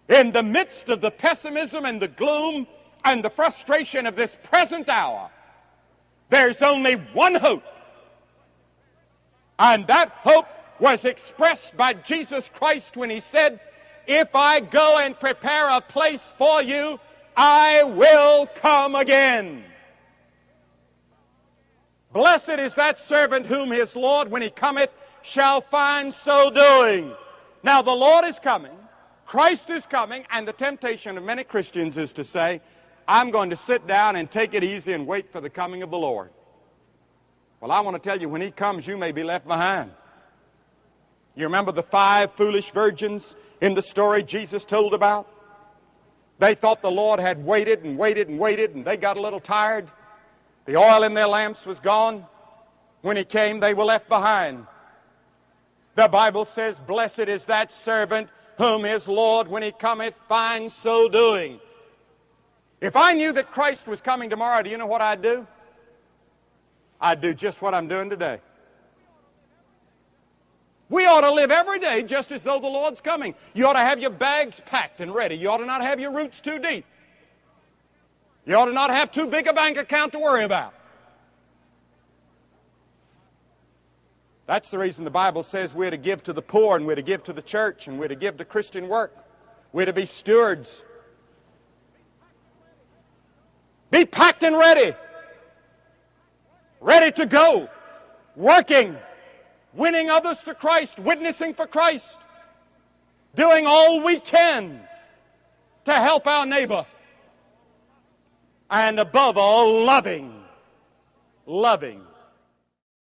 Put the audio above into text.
In the midst of the pessimism and the gloom and the frustration of this present hour, there's only one hope. And that hope was expressed by Jesus Christ when He said, "If I go and prepare a place for you, I will come again." Blessed is that servant whom his Lord, when He cometh, shall find so doing. Now the Lord is coming, Christ is coming, and the temptation of many Christians is to say, "I'm going to sit down and take it easy and wait for the coming of the Lord." Well, I want to tell you, when He comes, you may be left behind. You remember the 5 foolish virgins in the story Jesus told about? They thought the Lord had waited and waited and waited, and they got a little tired. The oil in their lamps was gone. When He came, they were left behind. The Bible says, "Blessed is that servant whom his Lord, when He cometh, finds so doing." If I knew that Christ was coming tomorrow, do you know what I'd do? I'd do just what I'm doing today. We ought to live every day just as though the Lord's coming. You ought to have your bags packed and ready. You ought to not have your roots too deep. You ought to not have too big a bank account to worry about. That's the reason the Bible says we're to give to the poor, and we're to give to the church, and we're to give to Christian work. We're to be stewards. Be packed and ready. Ready to go. Working. Winning others to Christ. Witnessing for Christ. Doing all we can to help our neighbor. And above all, loving. Loving